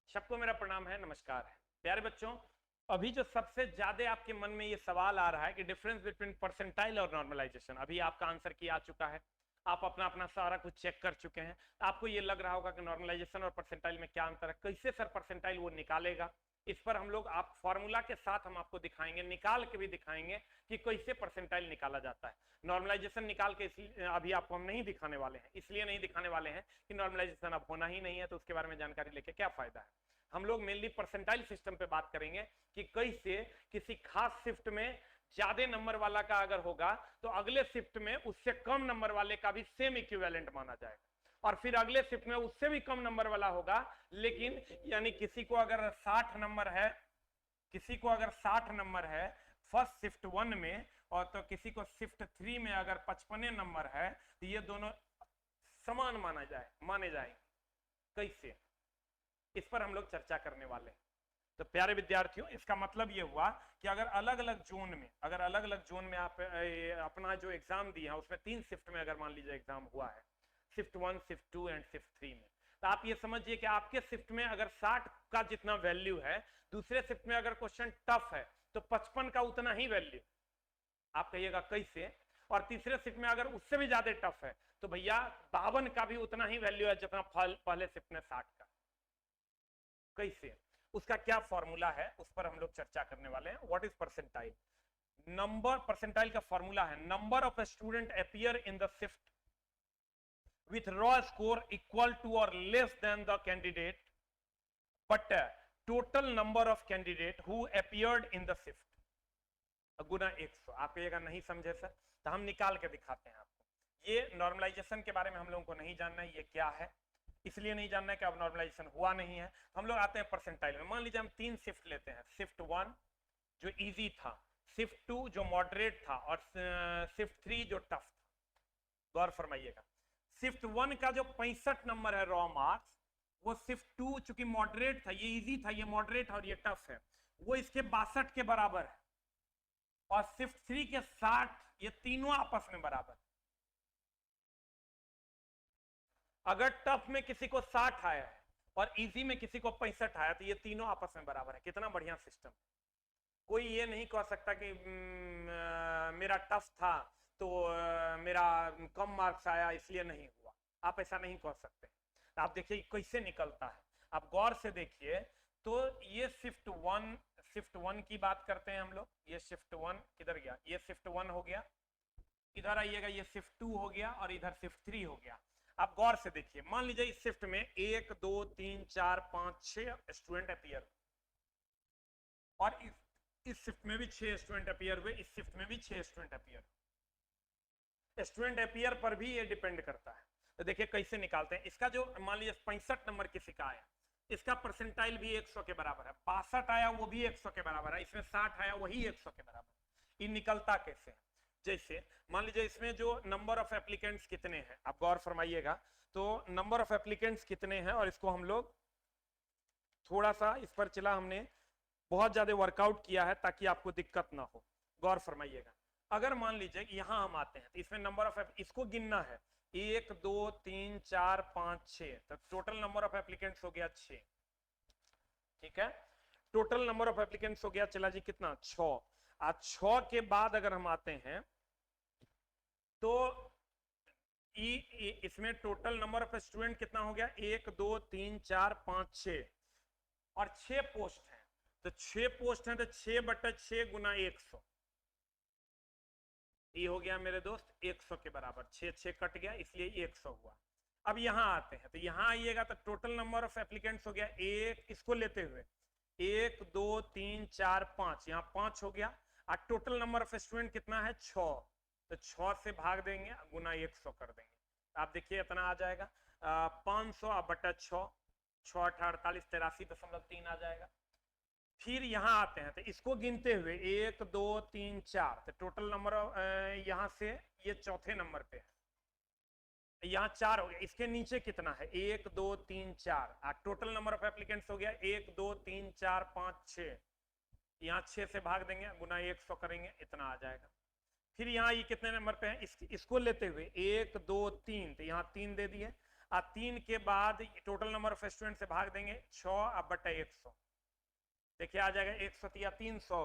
सबको मेरा प्रणाम है, नमस्कार है प्यारे बच्चों। अभी जो सबसे ज्यादा आपके मन में ये सवाल आ रहा है कि डिफरेंस बिटवीन परसेंटाइल और नॉर्मलाइजेशन, अभी आपका आंसर की आ चुका है। आप अपना अपना सारा कुछ चेक कर चुके हैं। आपको ये लग रहा होगा कि नॉर्मलाइजेशन और परसेंटाइल में क्या अंतर है, कैसे सर परसेंटाइल वो निकालेगा। इस पर हम लोग आप फॉर्मूला के साथ हम आपको दिखाएंगे, निकाल के भी दिखाएंगे कि कैसे परसेंटाइल निकाला जाता है। नॉर्मलाइजेशन निकाल के अभी आपको हम नहीं दिखाने वाले हैं, इसलिए नहीं दिखाने वाले हैं कि नॉर्मलाइजेशन अब होना ही नहीं है, तो उसके बारे में जानकारी लेके क्या फायदा है। हम लोग मेनली परसेंटाइल सिस्टम पे बात करेंगे कि कैसे किसी खास शिफ्ट में ज्यादा नंबर वाला का अगर होगा तो अगले शिफ्ट में उससे कम नंबर वाले का भी सेम इक्विवेलेंट माना जाएगा, और फिर अगले शिफ्ट में उससे भी कम नंबर वाला होगा, लेकिन यानी किसी को अगर 60 नंबर है, किसी को अगर 60 नंबर है फर्स्ट शिफ्ट 1 में, और तो किसी को शिफ्ट 3 में अगर 55 नंबर है, तो ये दोनों समान माने जाए कैसे, इस पर हम लोग चर्चा करने वाले हैं। तो प्यारे विद्यार्थियों, इसका मतलब ये हुआ कि अगर अलग अलग जोन में आप अपना जो एग्जाम दिए हैं उसमें 3 शिफ्ट में अगर मान लीजिए एग्जाम हुआ है, शिफ्ट 1, शिफ्ट 2 एंड शिफ्ट 3 में, तो आप ये समझिए कि आपके शिफ्ट में अगर 60 का जितना वैल्यू है, दूसरे शिफ्ट में अगर क्वेश्चन टफ है तो 55 का उतना ही वैल्यू। आप कहिएगा कैसे। और तीसरे शिफ्ट में अगर उससे भी ज्यादा टफ है तो भैया 52 का भी उतना ही वैल्यू है जितना पहले शिफ्ट में 60 का। कैसे, उसका क्या फॉर्मूला है, उस पर हम लोग चर्चा करने वाले हैं। What is percentile. Number, percentile का फॉर्मूला है number of student appear in the shift with raw score equal to or less than the candidate but total number of candidate who appeared in the shift गुना 100। आप कहिएगा नहीं समझे sir, तो हम निकाल के दिखाते हैं आपको। ये नॉर्मलाइजेशन के बारे में हम लोगों को नहीं जानना है, ये क्या है, इसलिए नहीं जानना है कि अब नॉर्मलाइजेशन हुआ नहीं है। हम लोग आते हैं परसेंटाइल में। मान लीजिए हम 3 शिफ्ट लेते हैं, शिफ्ट 1 जो इजी था, शिफ्ट 2 जो मॉडरेट था, और शिफ्ट 3 जो टफ था। गौर फरमाइएगा, शिफ्ट 1 का जो 65 नंबर है रॉ मार्क्स, वो शिफ्ट 2 चूंकि मॉडरेट था, ये इजी था, ये मॉडरेट और ये टफ है, वो इसके 62 के बराबर है। और शिफ्ट 3 के 60, ये तीनों आपस में बराबर। अगर टफ में किसी को 60 आया है और इजी में किसी को 65 आया, तो ये तीनों आपस में बराबर है। कितना बढ़िया सिस्टम। कोई ये नहीं कह सकता कि मेरा टफ था तो मेरा कम मार्क्स आया इसलिए नहीं हुआ। आप ऐसा नहीं कह सकते। आप देखिए कैसे निकलता है, आप गौर से देखिए। तो ये शिफ्ट वन की बात करते हैं हम लोग। ये शिफ्ट 1 किधर गया, ये शिफ्ट 1 हो गया, इधर आइएगा ये शिफ्ट 2 हो गया, और इधर शिफ्ट 3 हो गया। आप गौर से देखिए, मान लीजिए इस शिफ्ट में 1 2 3 4 5 6 स्टूडेंट अपीयर, और इस शिफ्ट में भी 6 स्टूडेंट अपीयर हुए, इस शिफ्ट में भी 6 स्टूडेंट अपीयर। स्टूडेंट अपीयर पर भी ये डिपेंड करता है। तो देखिए कैसे निकालते हैं इसका। जो मान लीजिए 65 नंबर किसी का आया, इसका परसेंटाइल भी 100 के बराबर है। 62 आया वो भी 100 के बराबर है, इसमें 60 आया वही 100 के बराबर। ये निकलता कैसे है, जैसे मान लीजिए इसमें जो नंबर ऑफ एप्लीकेंट्स कितने हैं, आप गौर फरमाइएगा। तो नंबर ऑफ एप्लीकेंट्स कितने हैं, और इसको हम लोग थोड़ा सा इस पर चला, हमने बहुत ज्यादा वर्कआउट किया है ताकि आपको दिक्कत ना हो। गौर फरमाइएगा, अगर मान लीजिए यहां हम आते हैं तो इसमें नंबर ऑफ, इसको गिनना है 1 2 3 4 5 6, तो टोटल नंबर ऑफ एप्लीकेंट्स हो गया 6। ठीक है, टोटल नंबर ऑफ एप्लीकेंट्स हो गया, चला जी कितना 6। आज 6 के बाद अगर हम आते हैं तो इसमें टोटल नंबर ऑफ स्टूडेंट कितना हो गया, 1 2 3 4 5 6, और 6 पोस्ट हैं। तो 6 पोस्ट हैं तो 6 बटा 6 गुना 100, ये हो गया मेरे दोस्त 100 के बराबर। 6 6 कट गया इसलिए 100 हुआ। अब यहां आते हैं, तो यहां आइएगा तो टोटल नंबर ऑफ एप्लीकेंट्स हो गया, एक इसको लेते हुए 1 2 3 4 5, यहाँ 5 हो गया। और टोटल नंबर ऑफ स्टूडेंट कितना है 6, तो 6 से भाग देंगे, गुना 100 कर देंगे। आप देखिए इतना आ जाएगा 500 बटा 6, 6 48 83.3 आ जाएगा। फिर यहां आते हैं तो इसको गिनते हुए 1 2 3 4, तो टोटल नंबर यहां से ये चौथे नंबर पे है, यहाँ 4 हो गया। इसके नीचे कितना है 1 2 3 4, टोटल नंबर ऑफ एप्लीकेंट्स हो गया 1 2 3 4 5 6, यहाँ 6 से भाग देंगे, गुना 100 करेंगे, इतना आ जाएगा। फिर यहाँ ये कितने नंबर पे है, इसको लेते हुए 1 2 3, तो यहाँ 3 दे दिए। 3 के बाद टोटल नंबर ऑफ स्टूडेंट से भाग देंगे 6 अब बटा 100, देखिए आ जाएगा 100 या 300।